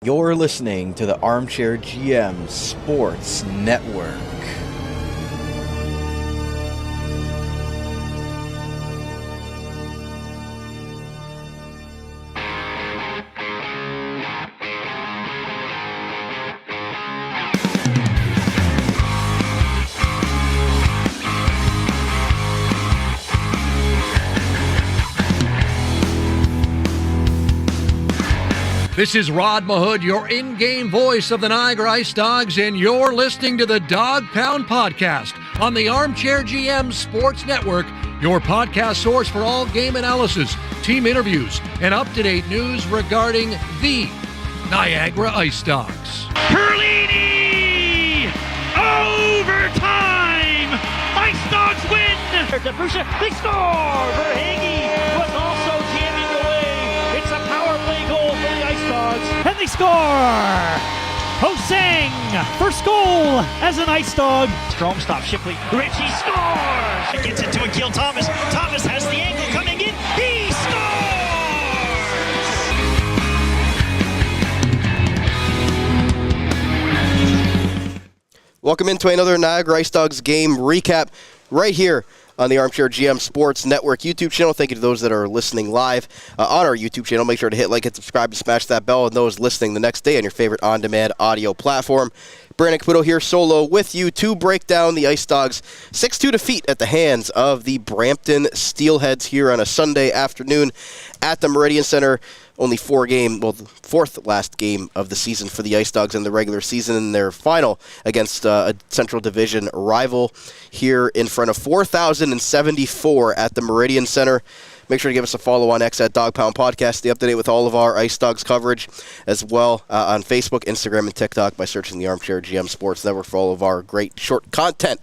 You're listening to the Armchair GM Sports Network. This is Rod Mahood, your in-game voice of the Niagara IceDogs, and you're listening to the Dog Pound Podcast on the Armchair GM Sports Network, your podcast source for all game analysis, team interviews, and up-to-date news regarding the Niagara IceDogs. Perlini! Overtime! IceDogs win! They score! Verhage was also jamming away. It's a power play goal for the IceDogs. And they score! Hosang, first goal as an IceDog. Strom stops Shipley. Richie scores! Gets it to Akil Thomas. Thomas has the angle coming in. He scores! Welcome into another Niagara IceDogs game recap right here on the Armchair GM Sports Network YouTube channel. Thank you to those that are listening live on our YouTube channel. Make sure to hit like and subscribe and smash that bell, and those listening the next day on your favorite on-demand audio platform. Brandon Caputo here solo with you to break down the IceDogs 6-2 defeat at the hands of the Brampton Steelheads here on a Sunday afternoon at the Meridian Centre. Only the fourth last game of the season for the IceDogs in the regular season, in their final against a Central Division rival here in front of 4,074 at the Meridian Centre. Make sure to give us a follow on X at Dog Pound Podcast. Stay up to date with all of our IceDogs coverage as well on Facebook, Instagram, and TikTok by searching the Armchair GM Sports Network for all of our great short content.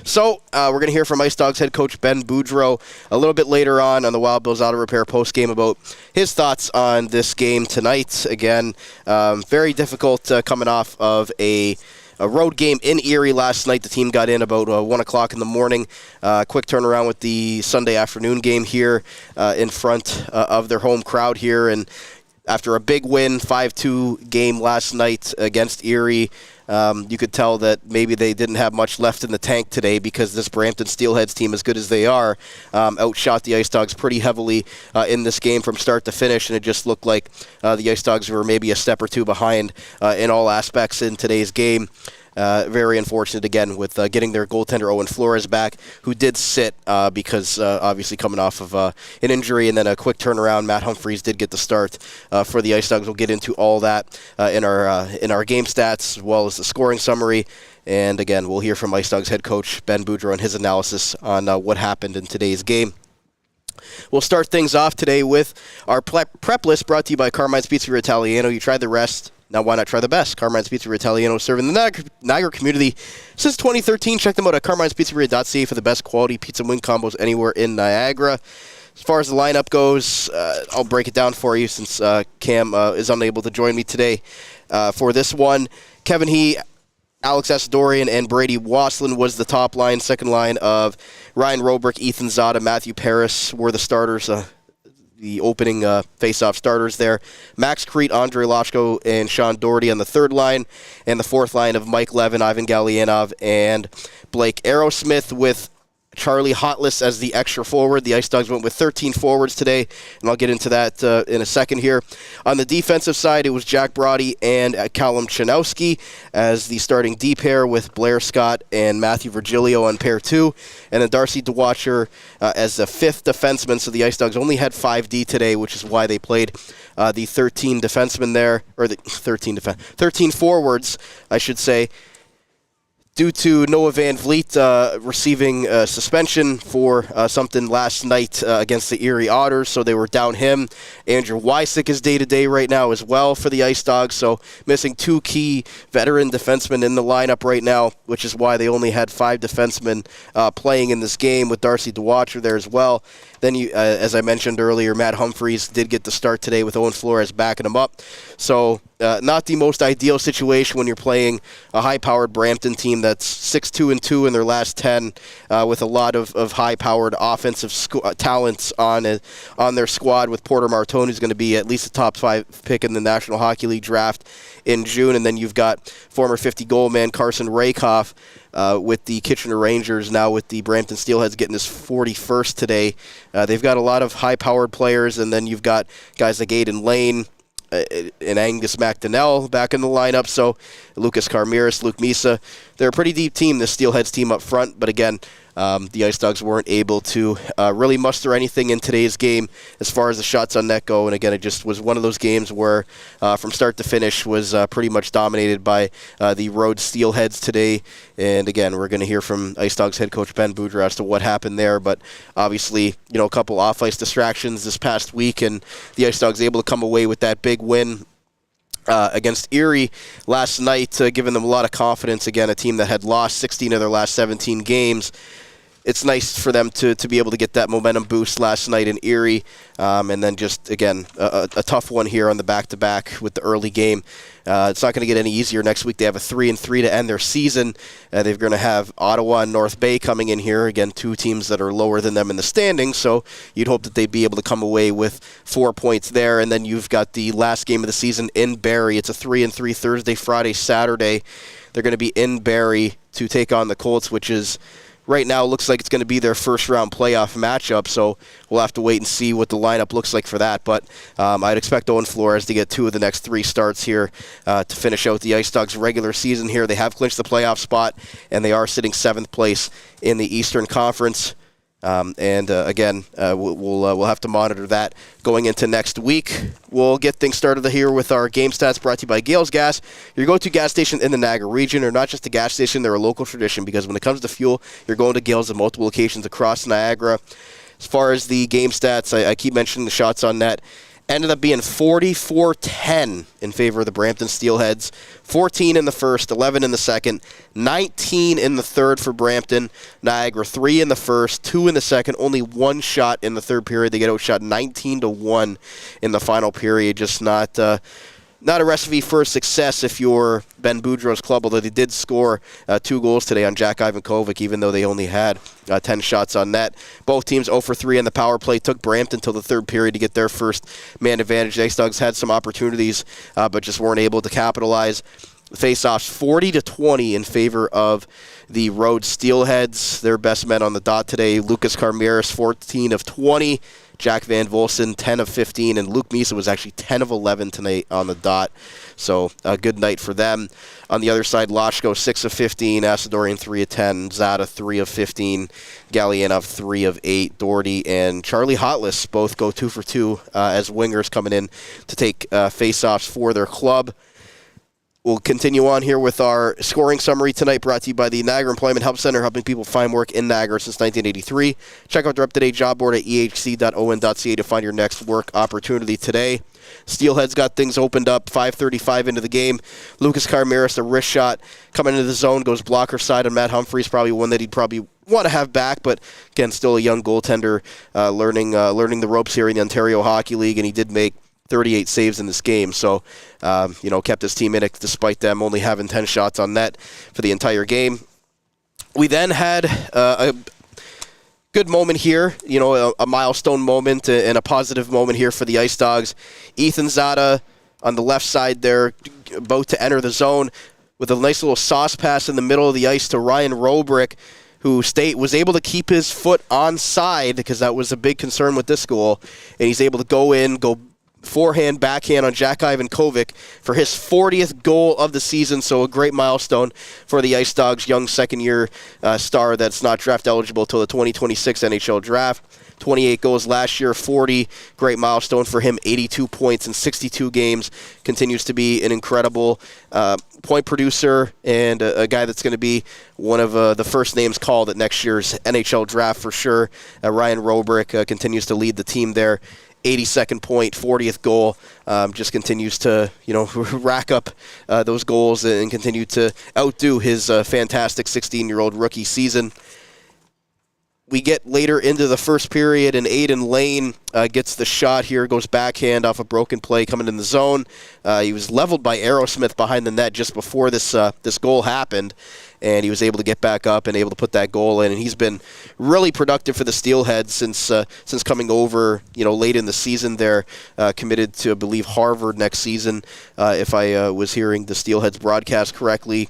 So we're going to hear from IceDogs head coach Ben Boudreau a little bit later on the Wild Bills Auto Repair postgame about his thoughts on this game tonight. Again, very difficult coming off of a road game in Erie last night. The team got in about 1 o'clock in the morning. Quick turnaround with the Sunday afternoon game here in front of their home crowd here. And after a big win, 5-2 game last night against Erie, you could tell that maybe they didn't have much left in the tank today, because this Brampton Steelheads team, as good as they are, outshot the IceDogs pretty heavily in this game from start to finish, and it just looked like the IceDogs were maybe a step or two behind in all aspects in today's game. Very unfortunate, again, with getting their goaltender Owen Flores back, who did sit because obviously coming off of an injury, and then a quick turnaround. Matt Humphreys did get the start for the IceDogs. We'll get into all that in our game stats, as well as the scoring summary. And again, we'll hear from IceDogs head coach Ben Boudreau and his analysis on what happened in today's game. We'll start things off today with our prep list, brought to you by Carmine's Pizzeria Italiano. You tried the rest. Now, why not try the best? Carmine's Pizzeria Italiano, serving the Niagara community since 2013. Check them out at carmine'spizzeria.ca for the best quality pizza and wing combos anywhere in Niagara. As far as the lineup goes, I'll break it down for you since Cam is unable to join me today for this one. Kevin He, Alex S. Dorian, and Brady Wasslin was the top line. Second line of Ryan Robrick, Ethan Zada, Matthew Paris were the starters. The opening face-off starters there. Max Crete, Andre Loshko, and Sean Doherty on the third line. And the fourth line of Mike Levin, Ivan Galianov, and Blake Aerosmith, with Charlie Hotless as the extra forward. The IceDogs went with 13 forwards today, and I'll get into that in a second here. On the defensive side, it was Jack Brody and Callum Chanowski as the starting D pair, with Blair Scott and Matthew Virgilio on pair 2, and then Darcy DeWatcher as the fifth defenseman. So the IceDogs only had 5D today, which is why they played the 13 defensemen there, or the 13 forwards, I should say, due to Noah Van Vliet receiving suspension for something last night against the Erie Otters, so they were down him. Andrew Wysick is day-to-day right now as well for the IceDogs, so missing two key veteran defensemen in the lineup right now, which is why they only had 5 defensemen playing in this game, with Darcy DeWatcher there as well. Then, as I mentioned earlier, Matt Humphreys did get the start today with Owen Flores backing him up. So not the most ideal situation when you're playing a high-powered Brampton team that's 6-2-2 in their last 10 with a lot of high-powered offensive talents on their squad, with Porter Martone, who's going to be at least a top 5 pick in the National Hockey League draft in June. And then you've got former 50-goal man Carson Rakoff with the Kitchener Rangers, now with the Brampton Steelheads, getting his 41st today. They've got a lot of high-powered players, and then you've got guys like Aiden Lane and Angus McDonnell back in the lineup. So Lucas Carmiris, Luke Misa, they're a pretty deep team, the Steelheads team up front. But again, the IceDogs weren't able to really muster anything in today's game as far as the shots on net go. And again, it just was one of those games where from start to finish was pretty much dominated by the road Steelheads today. And again, we're going to hear from IceDogs head coach Ben Boudreau as to what happened there. But obviously, a couple off-ice distractions this past week, and the IceDogs able to come away with that big win against Erie last night, giving them a lot of confidence. Again, a team that had lost 16 of their last 17 games. It's nice for them to be able to get that momentum boost last night in Erie. And then just, again, a tough one here on the back-to-back with the early game. It's not going to get any easier next week. They have a 3-3 to end their season. They're going to have Ottawa and North Bay coming in here. Again, two teams that are lower than them in the standings, so you'd hope that they'd be able to come away with 4 points there. And then you've got the last game of the season in Barrie. It's a 3-3 Thursday, Friday, Saturday. They're going to be in Barrie to take on the Colts, which is right now looks like it's going to be their first-round playoff matchup, so we'll have to wait and see what the lineup looks like for that. But I'd expect Owen Flores to get 2 of the next 3 starts here to finish out the IceDogs regular season here. They have clinched the playoff spot, and they are sitting 7th place in the Eastern Conference. Again, we'll have to monitor that going into next week. We'll get things started here with our game stats brought to you by Gales Gas, your go-to gas station in the Niagara region. They're not just a gas station, they're a local tradition, because when it comes to fuel, you're going to Gales at multiple locations across Niagara. As far as the game stats, I keep mentioning the shots on net. Ended up being 44-10 in favor of the Brampton Steelheads. 14 in the first, 11 in the second, 19 in the third for Brampton. Niagara 3 in the first, 2 in the second, only 1 shot in the third period. They get outshot 19-1 in the final period. Just not a recipe for success if you're Ben Boudreau's club, although they did score 2 goals today on Jack Ivankovic, even though they only had 10 shots on net. Both teams 0 for 3 on the power play. Took Brampton till the third period to get their first man advantage. The IceDogs had some opportunities, but just weren't able to capitalize. Face-offs 40-20 in favor of the road Steelheads. Their best men on the dot today, Lucas Carmiris, 14 of 20. Jack Van Volsen, 10 of 15, and Luke Misa was actually 10 of 11 tonight on the dot. So a good night for them. On the other side, Loshko, 6 of 15, Asadorian, 3 of 10, Zada, 3 of 15, Galianov, 3 of 8, Doherty and Charlie Hotless both go 2 for 2 as wingers coming in to take face-offs for their club. We'll continue on here with our scoring summary tonight, brought to you by the Niagara Employment Help Center, helping people find work in Niagara since 1983. Check out their up-to-date job board at ehc.on.ca to find your next work opportunity today. Steelheads got things opened up, 5:35 into the game. Lucas Carmiris, a wrist shot, coming into the zone, goes blocker side on Matt Humphreys, probably one that he'd probably want to have back, but again, still a young goaltender learning the ropes here in the Ontario Hockey League, and he did make 38 saves in this game, so kept his team in it despite them only having 10 shots on net for the entire game. We then had a good moment here, a milestone moment and a positive moment here for the IceDogs. Ethan Zada on the left side there, about to enter the zone with a nice little sauce pass in the middle of the ice to Ryan Robrick, who was able to keep his foot onside, because that was a big concern with this goal, and he's able to go forehand, backhand on Jack Ivankovic for his 40th goal of the season. So a great milestone for the IceDogs, young second-year star that's not draft eligible till the 2026 NHL draft. 28 goals last year, 40. Great milestone for him, 82 points in 62 games. Continues to be an incredible point producer and a guy that's going to be one of the first names called at next year's NHL draft for sure. Ryan Robrick continues to lead the team there. 82nd point, 40th goal, just continues to, rack up those goals and continue to outdo his fantastic 16-year-old rookie season. we get later into the first period, and Aiden Lane gets the shot here, goes backhand off a broken play coming in the zone. He was leveled by Aerosmith behind the net just before this goal happened, and he was able to get back up and able to put that goal in. And he's been really productive for the Steelheads since coming over, late in the season there, committed to, I believe, Harvard next season, if I was hearing the Steelheads broadcast correctly.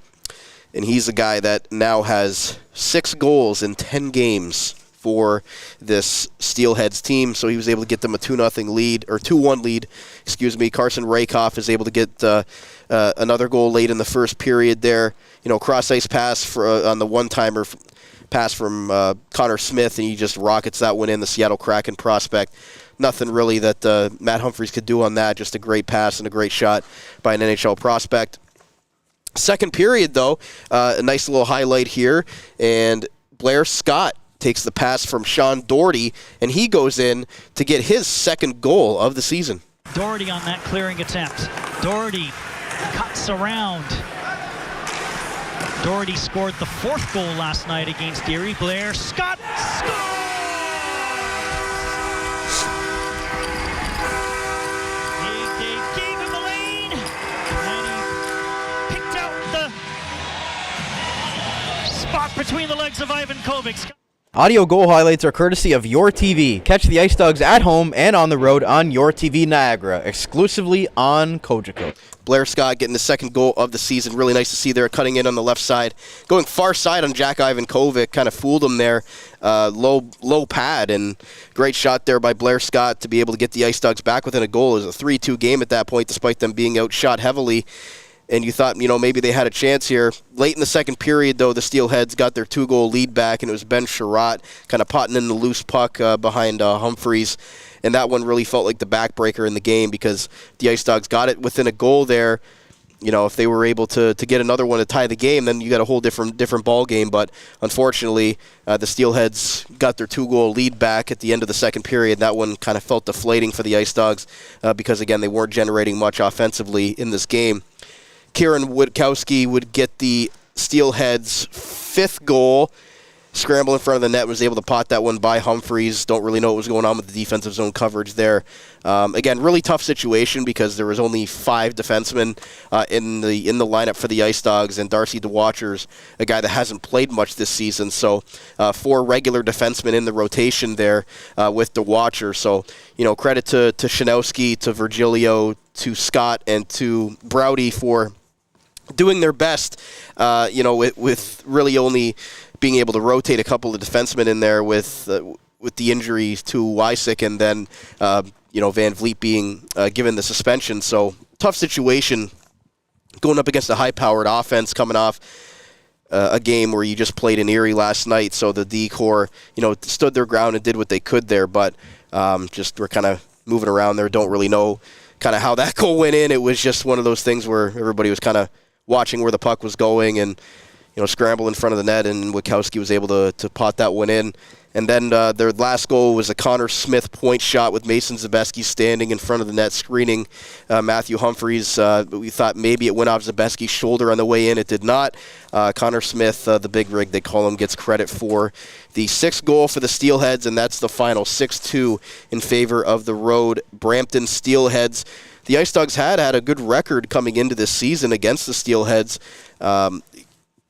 And he's a guy that now has 6 goals in 10 games for this Steelheads team. So he was able to get them a 2-0 lead, or 2-1 lead, Carson Rakoff is able to get another goal late in the first period there. Cross-ice pass on the one-timer pass from Connor Smith, and he just rockets that one in, the Seattle Kraken prospect. Nothing really that Matt Humphreys could do on that, just a great pass and a great shot by an NHL prospect. Second period, though, a nice little highlight here, and Blair Scott takes the pass from Sean Doherty, and he goes in to get his second goal of the season. Doherty on that clearing attempt. Doherty cuts around. Doherty scored the 4th goal last night against Erie. Blair Scott scores! They gave him the lane, and he picked out the spot between the legs of Ivan Kovic. Audio goal highlights are courtesy of YourTV. Catch the IceDogs at home and on the road on YourTV Niagara, exclusively on Cogeco. Blair Scott getting the second goal of the season. Really nice to see there, cutting in on the left side. Going far side on Jack Ivan Kovic, kind of fooled him there. Low pad, and great shot there by Blair Scott to be able to get the IceDogs back within a goal. It was a 3-2 game at that point, despite them being outshot heavily. And you thought, maybe they had a chance here. Late in the second period, though, the Steelheads got their 2-goal lead back, and it was Ben Sherratt kind of potting in the loose puck behind Humphreys. And that one really felt like the backbreaker in the game, because the IceDogs got it within a goal there. If they were able to get another one to tie the game, then you got a whole different ball game. But unfortunately, the Steelheads got their 2-goal lead back at the end of the second period. That one kind of felt deflating for the IceDogs because, again, they weren't generating much offensively in this game. Kieran Woodkowski would get the Steelheads' 5th goal. Scramble in front of the net, was able to pot that one by Humphreys. Don't really know what was going on with the defensive zone coverage there. Again, really tough situation because there was only 5 defensemen in the lineup for the IceDogs, and Darcy DeWatcher's a guy that hasn't played much this season. So 4 regular defensemen in the rotation there with DeWatcher. So credit to Shanowski, to Virgilio, to Scott, and to Browdy for doing their best, with really only being able to rotate a couple of defensemen in there with the injuries to Wysick, and then Van Vliet being given the suspension. So tough situation going up against a high-powered offense coming off a game where you just played in Erie last night. So the D-Corps, stood their ground and did what they could there, but just were kind of moving around there. Don't really know kind of how that goal went in. It was just one of those things where everybody was kind of watching where the puck was going and, scramble in front of the net, and Witkowski was able to pot that one in. And then their last goal was a Connor Smith point shot with Mason Zabeski standing in front of the net screening Matthew Humphreys. We thought maybe it went off Zabeski's shoulder on the way in. It did not. Connor Smith, the big rig they call him, gets credit for the 6th goal for the Steelheads, and that's the final 6-2 in favor of the road Brampton Steelheads. The IceDogs had a good record coming into this season against the Steelheads.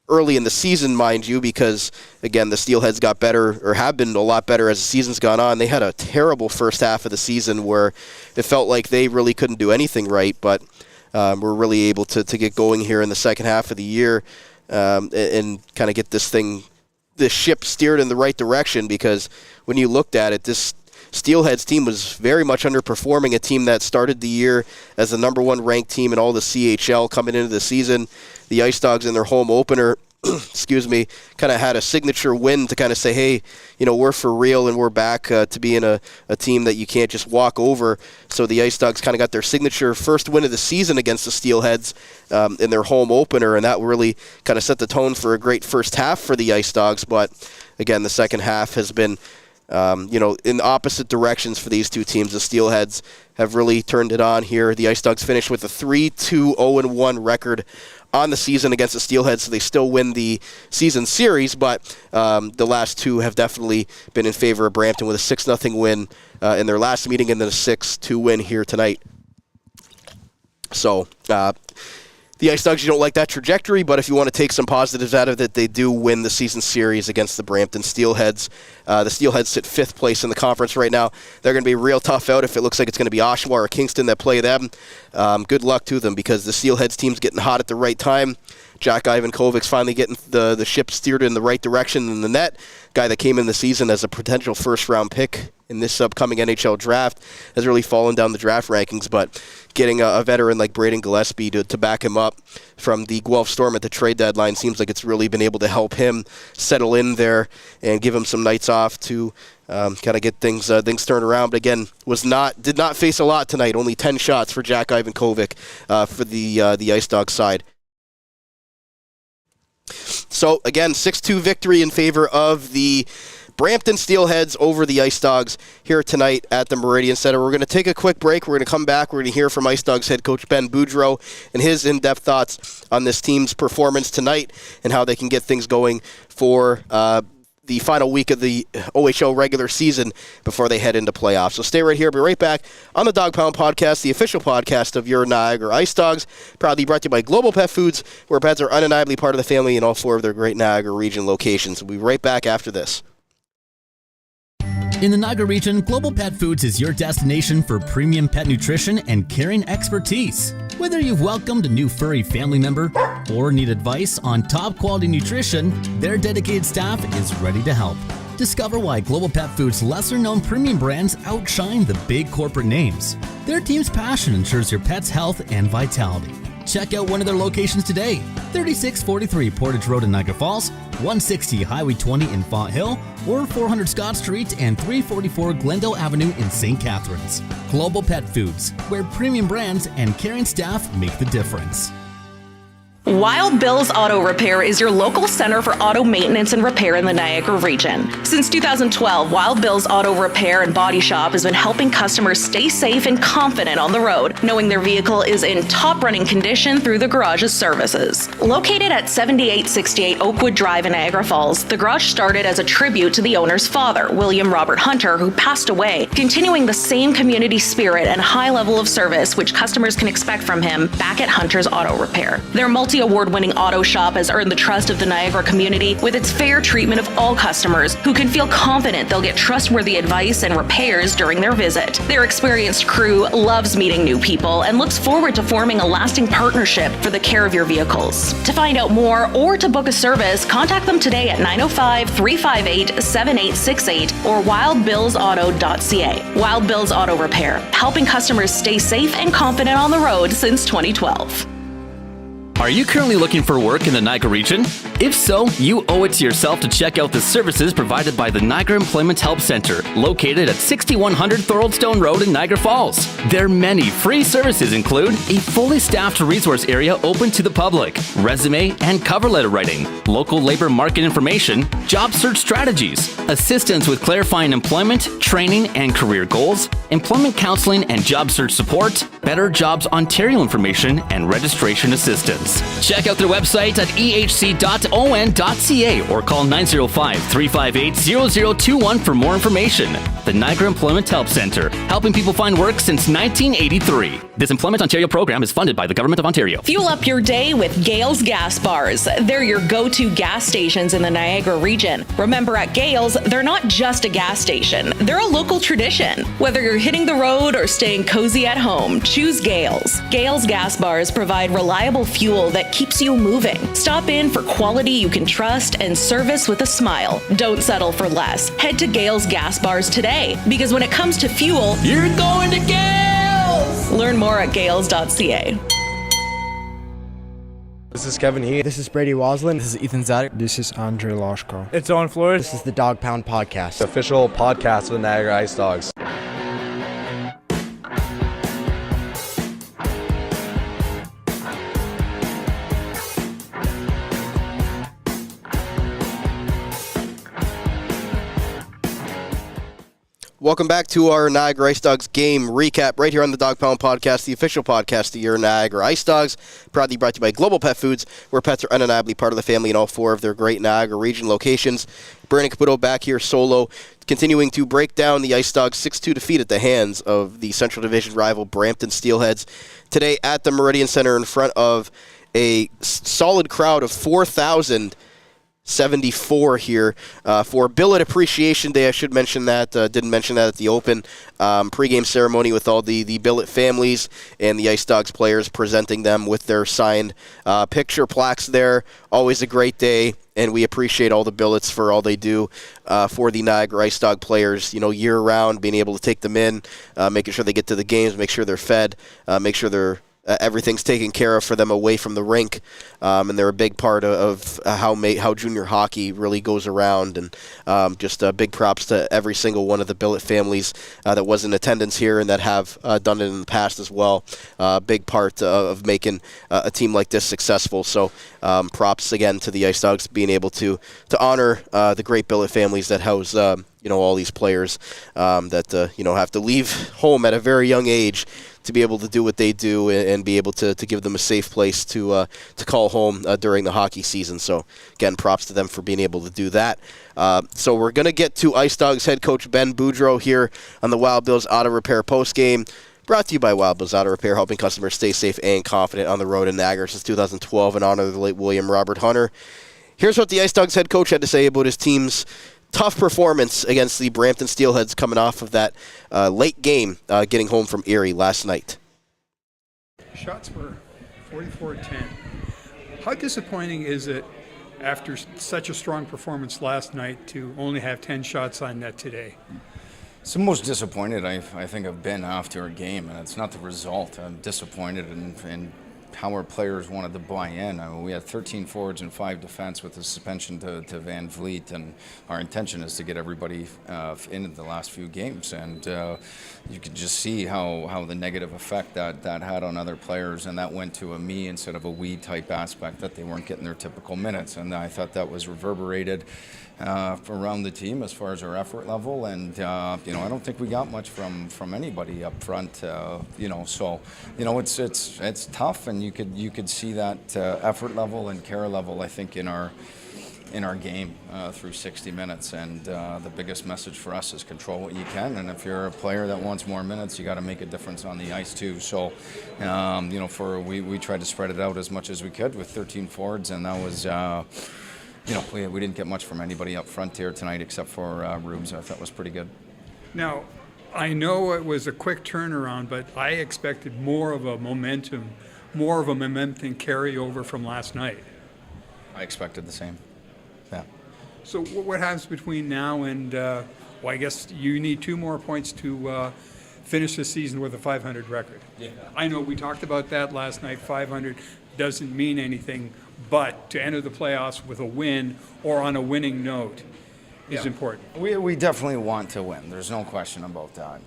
Early in the season, mind you, because, again, the Steelheads got better, or have been a lot better as the season's gone on. They had a terrible first half of the season where it felt like they really couldn't do anything right, but were really able to get going here in the second half of the year and kind of get this ship steered in the right direction, because when you looked at it, this Steelheads team was very much underperforming, a team that started the year as the number 1 ranked team in all the CHL coming into the season. The IceDogs in their home opener, kind of had a signature win to kind of say, hey, we're for real and we're back to being a team that you can't just walk over. So the IceDogs kind of got their signature first win of the season against the Steelheads in their home opener, and that really kind of set the tone for a great first half for the IceDogs. But again, the second half has been in opposite directions for these two teams. The Steelheads have really turned it on here. The IceDogs finished with a 3-2-0-1 record on the season against the Steelheads, so they still win the season series, but the last two have definitely been in favor of Brampton with a 6-0 win in their last meeting and then a 6-2 win here tonight. So the IceDogs, you don't like that trajectory, but if you want to take some positives out of it, they do win the season series against the Brampton Steelheads. The Steelheads sit 5th place in the conference right now. They're going to be real tough out if it looks like it's going to be Oshawa or Kingston that play them. Good luck to them because the Steelheads team's getting hot at the right time. Jack Ivankovic's finally getting the ship steered in the right direction in the net. Guy that came in the season as a potential first-round pick in this upcoming NHL draft has really fallen down the draft rankings, but getting a veteran like Braden Gillespie to back him up from the Guelph Storm at the trade deadline seems like it's really been able to help him settle in there and give him some nights off to kind of get things turned around. But again, did not face a lot tonight. Only 10 shots for Jack Ivankovic for the IceDogs side. So again, 6-2 victory in favor of the Brampton Steelheads over the IceDogs here tonight at the Meridian Centre. We're going to take a quick break. We're going to come back. We're going to hear from IceDogs head coach Ben Boudreau and his in-depth thoughts on this team's performance tonight and how they can get things going for the final week of the OHL regular season before they head into playoffs. So stay right here. Be right back on the Dog Pound Podcast, the official podcast of your Niagara IceDogs, proudly brought to you by Global Pet Foods, where pets are undeniably part of the family in all 4 of their great Niagara region locations. We'll be right back after this. In the Niagara region, Global Pet Foods is your destination for premium pet nutrition and caring expertise. Whether you've welcomed a new furry family member or need advice on top quality nutrition, their dedicated staff is ready to help. Discover why Global Pet Foods' lesser-known premium brands outshine the big corporate names. Their team's passion ensures your pet's health and vitality. Check out one of their locations today: 3643 Portage Road in Niagara Falls, 160 Highway 20 in Font Hill, or 400 Scott Street and 344 Glendale Avenue in St. Catharines. Global Pet Foods, where premium brands and caring staff make the difference. Wild Bill's Auto Repair is your local center for auto maintenance and repair in the Niagara region. Since 2012, Wild Bill's Auto Repair and Body Shop has been helping customers stay safe and confident on the road, knowing their vehicle is in top running condition through the garage's services. Located at 7868 Oakwood Drive in Niagara Falls, the garage started as a tribute to the owner's father, William Robert Hunter, who passed away, continuing the same community spirit and high level of service which customers can expect from him back at Hunter's Auto Repair. Their multi-award-winning auto shop has earned the trust of the Niagara community with its fair treatment of all customers who can feel confident they'll get trustworthy advice and repairs during their visit. Their experienced crew loves meeting new people and looks forward to forming a lasting partnership for the care of your vehicles. To find out more or to book a service, contact them today at 905-358-7868 or wildbillsauto.ca. Wild Bill's Auto Repair, helping customers stay safe and confident on the road since 2012. Are you currently looking for work in the Niagara region? If so, you owe it to yourself to check out the services provided by the Niagara Employment Help Center, located at 6100 Thoroldstone Road in Niagara Falls. Their many free services include a fully staffed resource area open to the public, resume and cover letter writing, local labor market information, job search strategies, assistance with clarifying employment, training and career goals, employment counseling and job search support, Better Jobs Ontario information, and registration assistance. Check out their website at ehc.on.ca or call 905-358-0021 for more information. The Niagara Employment Help Center, helping people find work since 1983. This Employment Ontario program is funded by the Government of Ontario. Fuel up your day with Gale's Gas Bars. They're your go-to gas stations in the Niagara region. Remember, at Gale's, they're not just a gas station. They're a local tradition. Whether you're hitting the road or staying cozy at home, choose Gale's. Gale's Gas Bars provide reliable fuel that keeps you moving. Stop in for quality you can trust and service with a smile. Don't settle for less. Head to Gale's Gas Bars today, because when it comes to fuel, You're going to Gales! learn more at gales.ca. This is Kevin Heath. This is Brady Waslin. This is Ethan Zadek. This is Andre Loshko. It's Owen Flores. This is the Dog Pound Podcast. The official podcast of the Niagara IceDogs. Welcome back to our Niagara IceDogs game recap right here on the Dog Pound Podcast, the official podcast of your Niagara IceDogs. Proudly brought to you by Global Pet Foods, where pets are undeniably part of the family in all 4 of their great Niagara region locations. Brandon Caputo back here solo, continuing to break down the IceDogs 6-2 defeat at the hands of the Central Division rival Brampton Steelheads. Today at the Meridian Centre in front of a solid crowd of 4,074 here for Billet Appreciation Day. I should mention that. Didn't mention that at the open. Pre-game ceremony with all the Billet families and the IceDogs players, presenting them with their signed picture plaques there. Always a great day, and we appreciate all the Billets for all they do for the Niagara IceDog players, year-round, being able to take them in, making sure they get to the games, make sure they're fed, make sure they're everything's taken care of for them away from the rink, and they're a big part of how junior hockey really goes around. And just big props to every single one of the Billet families that was in attendance here and that have done it in the past as well. Big part of making a team like this successful. So props again to the IceDogs being able to honor the great Billet families that house all these players that have to leave home at a very young age to be able to do what they do and be able to give them a safe place to call home during the hockey season. So, again, props to them for being able to do that. So we're going to get to IceDogs head coach Ben Boudreau here on the Wild Bills Auto Repair postgame. Brought to you by Wild Bills Auto Repair, helping customers stay safe and confident on the road in Niagara since 2012 in honor of the late William Robert Hunter. Here's what the IceDogs head coach had to say about his team's tough performance against the Brampton Steelheads coming off of that late game getting home from Erie last night. Shots were 44-10. How disappointing is it after such a strong performance last night to only have 10 shots on net today? It's the most disappointed I think I've been after a game, and it's not the result. I'm disappointed in how our players wanted to buy in. I mean, we had 13 forwards and 5 defense with the suspension to Van Vliet, and our intention is to get everybody in the last few games. And you could just see how the negative effect that had on other players, and that went to a me instead of a we type aspect, that they weren't getting their typical minutes. And I thought that was reverberated around the team as far as our effort level, and I don't think we got much from anybody up front. So it's tough, and you could see that effort level and care level, I think, in our game through 60 minutes. And the biggest message for us is control what you can, and if you're a player that wants more minutes, you got to make a difference on the ice too. So we tried to spread it out as much as we could with 13 forwards, and that was. We didn't get much from anybody up front here tonight except for Rubes. I thought was pretty good. Now, I know it was a quick turnaround, but I expected more of a momentum carryover from last night. I expected the same. Yeah. So what happens between now and, I guess you need 2 more points to finish the season with a 500 record. Yeah. I know we talked about that last night. 500 doesn't mean anything, but to enter the playoffs with a win or on a winning note is important. We definitely want to win. There's no question about that.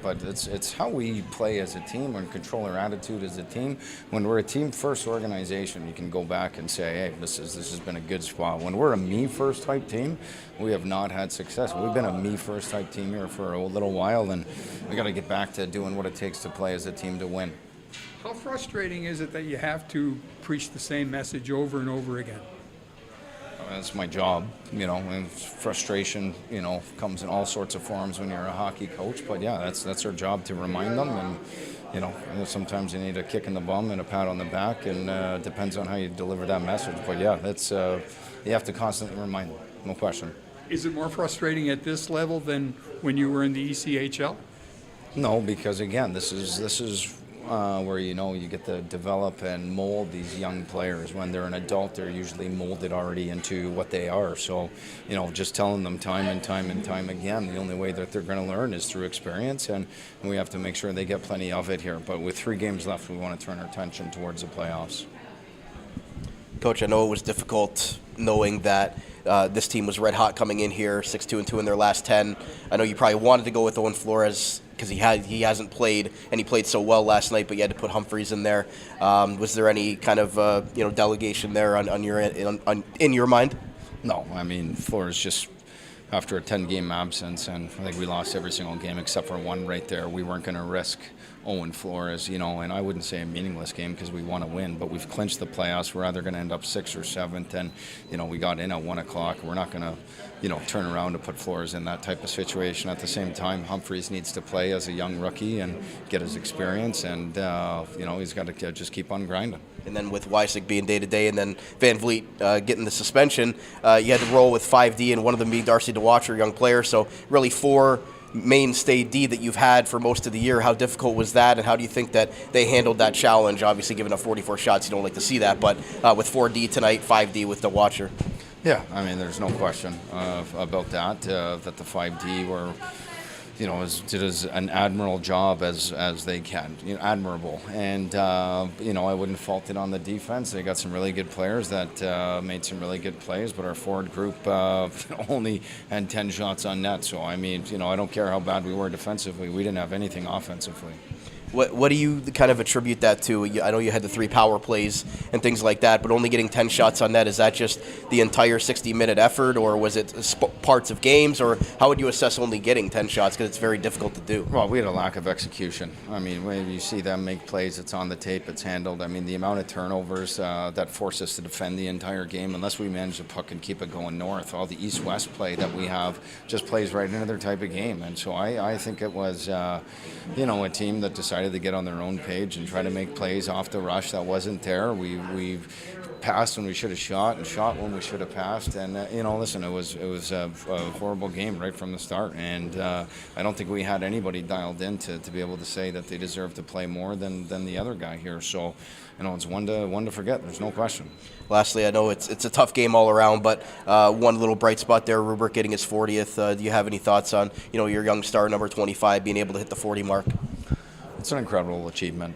But it's how we play as a team and control our attitude as a team. When we're a team-first organization, you can go back and say, hey, this has been a good spot. When we're a me-first type team, we have not had success. We've been a me-first type team here for a little while, and we got to get back to doing what it takes to play as a team to win. How frustrating is it that you have to preach the same message over and over again? That's my job, and frustration, comes in all sorts of forms when you're a hockey coach. But yeah, that's our job to remind them, and sometimes you need a kick in the bum and a pat on the back, and it depends on how you deliver that message. But yeah, that's you have to constantly remind them, no question. Is it more frustrating at this level than when you were in the ECHL? No, because again, this is where you get to develop and mold these young players. When they're an adult, they're usually molded already into what they are. So, just telling them time and time again, the only way that they're going to learn is through experience, and we have to make sure they get plenty of it here. But with 3 games left, we want to turn our attention towards the playoffs. Coach, I know it was difficult knowing that this team was red hot coming in here, 6-2-2 in their last 10. I know you probably wanted to go with Owen Flores because he hasn't played, and he played so well last night, but you had to put Humphreys in there. Was there any kind of delegation there in your mind? No, I mean, Flores just after a 10-game absence, and I think we lost every single game except for one right there. We weren't going to risk Owen Flores, and I wouldn't say a meaningless game because we want to win, but we've clinched the playoffs. We're either going to end up 6th or 7th, and, we got in at 1 o'clock. We're not going to, turn around to put Flores in that type of situation. At the same time, Humphreys needs to play as a young rookie and get his experience, and, he's got to just keep on grinding. And then with Weissig being day-to-day and then Van Vliet getting the suspension, you had to roll with 5D and one of them being Darcy DeWatcher, young player. So really 4 mainstay D that you've had for most of the year. How difficult was that, and how do you think that they handled that challenge? Obviously, giving up 44 shots, you don't like to see that, but with 4D tonight, 5D with DeWatcher. Yeah, there's no question about that, that the 5D were... did as an admirable job as they can, admirable. And, I wouldn't fault it on the defense. They got some really good players that made some really good plays, but our forward group only had 10 shots on net. So, I don't care how bad we were defensively. We didn't have anything offensively. What do you kind of attribute that to? I know you had the 3 power plays and things like that, but only getting 10 shots on net, is that just the entire 60-minute effort, or was it parts of games, or how would you assess only getting 10 shots, because it's very difficult to do? Well, we had a lack of execution. When you see them make plays, it's on the tape, it's handled. The amount of turnovers that force us to defend the entire game, unless we manage the puck and keep it going north, all the east-west play that we have just plays right into their type of game. And so I think it was, a team that decided to get on their own page and try to make plays off the rush that wasn't there. We passed when we should have shot and shot when we should have passed. And listen, it was a horrible game right from the start. And I don't think we had anybody dialed in to be able to say that they deserve to play more than the other guy here. So it's one to forget. There's no question. Lastly, I know it's a tough game all around, but one little bright spot there, Rubric getting his 40th. Do you have any thoughts on your young star, number 25, being able to hit the 40 mark? It's an incredible achievement.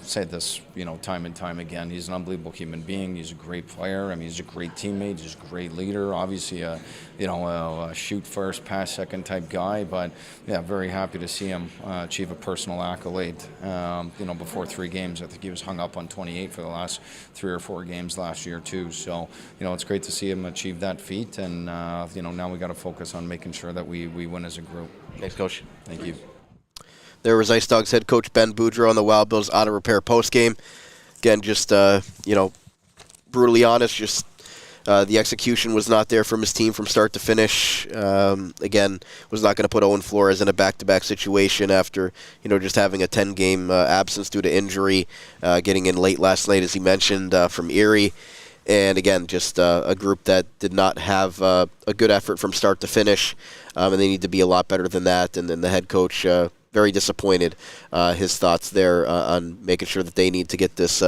Say this, time and time again. He's an unbelievable human being. He's a great player. He's a great teammate. He's a great leader. Obviously, a shoot first, pass second type guy. But yeah, very happy to see him achieve a personal accolade. Before 3 games, I think he was hung up on 28 for the last 3 or 4 games last year too. So it's great to see him achieve that feat. And now we got to focus on making sure that we win as a group. Thanks, Coach. Thank you. There was IceDogs head coach Ben Boudreau on the Wild Bills auto repair postgame. Again, just, brutally honest, just the execution was not there from his team from start to finish. Again, was not going to put Owen Flores in a back-to-back situation after, just having a 10-game absence due to injury, getting in late last night, as he mentioned, from Erie. And again, just a group that did not have a good effort from start to finish, and they need to be a lot better than that. And then the head coach, very disappointed. His thoughts there on making sure that they need to get this,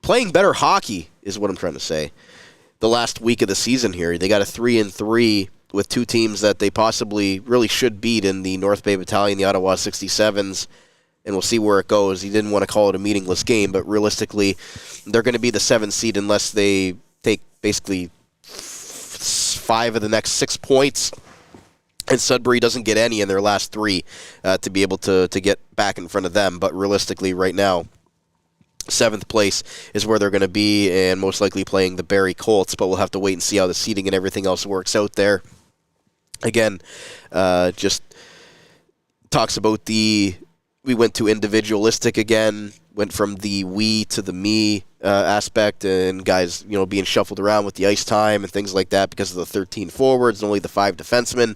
playing better hockey is what I'm trying to say. The last week of the season here, they got a 3-3 with 2 teams that they possibly really should beat in the North Bay Battalion, the Ottawa 67s. And we'll see where it goes. He didn't want to call it a meaningless game, but realistically, they're going to be the 7th seed unless they take basically 5 of the next 6 points. And Sudbury doesn't get any in their last 3 to be able to get back in front of them. But realistically, right now, 7th place is where they're going to be, and most likely playing the Barrie Colts. But we'll have to wait and see how the seeding and everything else works out there. Again, just talks about we went to individualistic again, went from the we to the me aspect, and guys, being shuffled around with the ice time and things like that because of the 13 forwards and only the 5 defensemen.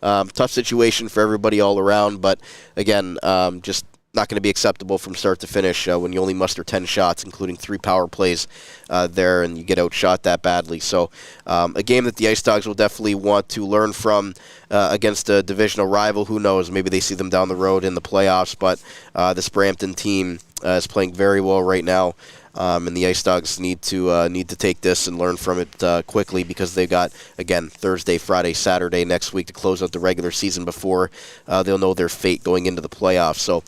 Tough situation for everybody all around, but again, just not going to be acceptable from start to finish when you only muster 10 shots, including 3 power plays there, and you get outshot that badly. So a game that the IceDogs will definitely want to learn from against a divisional rival. Who knows? Maybe they see them down the road in the playoffs, but this Brampton team is playing very well right now. And the IceDogs need to take this and learn from it quickly, because they've got, again, Thursday, Friday, Saturday next week to close out the regular season before they'll know their fate going into the playoffs. So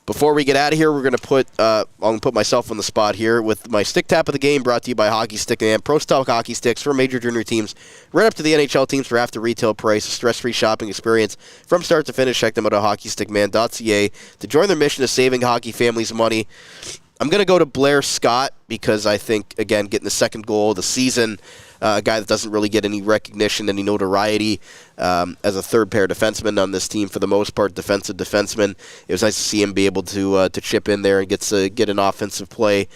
before we get out of here, we're going to I'll put myself on the spot here with my stick tap of the game, brought to you by Hockey Stick and Pro Style Hockey Sticks for major junior teams, right up to the NHL teams for half the retail price. A stress-free shopping experience from start to finish. Check them out at hockeystickman.ca to join their mission of saving hockey families money. I'm going to go to Blair Scott because I think, again, getting the 2nd goal of the season, a guy that doesn't really get any recognition, any notoriety as a third-pair defenseman on this team for the most part, defensive defenseman. It was nice to see him be able to chip in there and get an offensive play,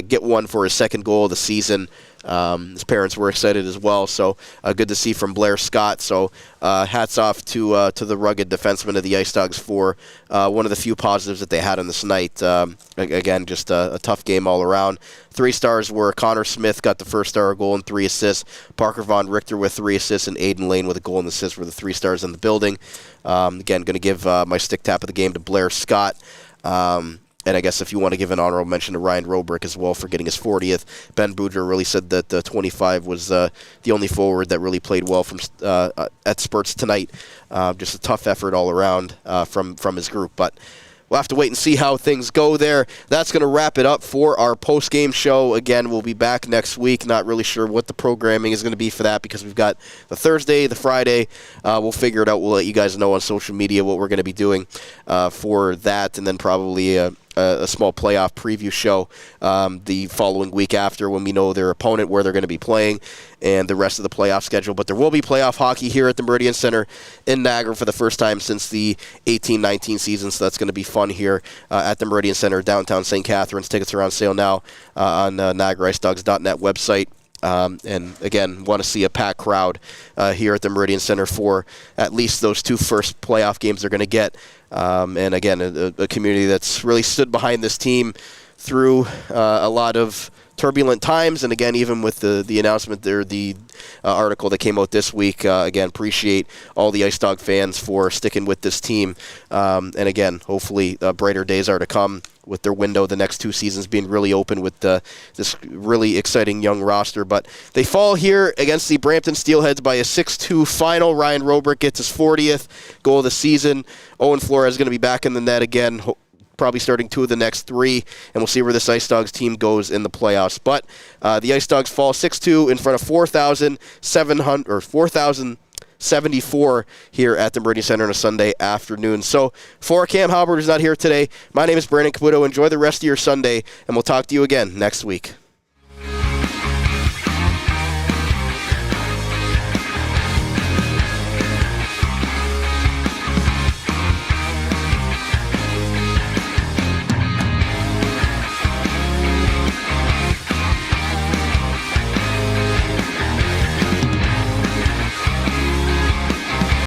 get one for his second goal of the season. His parents were excited as well, so good to see from Blair Scott. So hats off to the rugged defenseman of the IceDogs for one of the few positives that they had on this night. Again, just a tough game all around. 3 stars were Connor Smith got the first star, a goal and 3 assists. Parker Von Richter with 3 assists, and Aiden Lane with a goal and assist were the 3 stars in the building. Again, going to give my stick tap of the game to Blair Scott. And I guess if you want to give an honorable mention to Ryan Robrick as well for getting his 40th. Ben Boudreau really said that 25 was the only forward that really played well from at spurts tonight. Just a tough effort all around from his group. But we'll have to wait and see how things go there. That's going to wrap it up for our post-game show. Again, we'll be back next week. Not really sure what the programming is going to be for that because we've got the Thursday, the Friday. We'll figure it out. We'll let you guys know on social media what we're going to be doing for that, and then probably a small playoff preview show the following week after when we know their opponent, where they're going to be playing, and the rest of the playoff schedule. But there will be playoff hockey here at the Meridian Centre in Niagara for the first time since the 18-19 season, so that's going to be fun here at the Meridian Centre, downtown St. Catharines. Tickets are on sale now on NiagaraIceDogs.net website. And again, want to see a packed crowd here at the Meridian Centre for at least those 2 first playoff games they're going to get. And again, a community that's really stood behind this team through a lot of turbulent times. And again, even with the announcement there, the article that came out this week, again, appreciate all the IceDog fans for sticking with this team. And again, hopefully brighter days are to come with their window the next 2 seasons being really open with this really exciting young roster. But they fall here against the Brampton Steelheads by a 6-2 final. Ryan Robrick gets his 40th goal of the season. Owen Flores is going to be back in the net again, probably starting 2 of the next 3, and we'll see where this IceDogs team goes in the playoffs. But the IceDogs fall 6-2 in front of 4,074 here at the Meridian Centre on a Sunday afternoon. So for Cam Halbert, who's not here today, my name is Brandon Caputo. Enjoy the rest of your Sunday, and we'll talk to you again next week.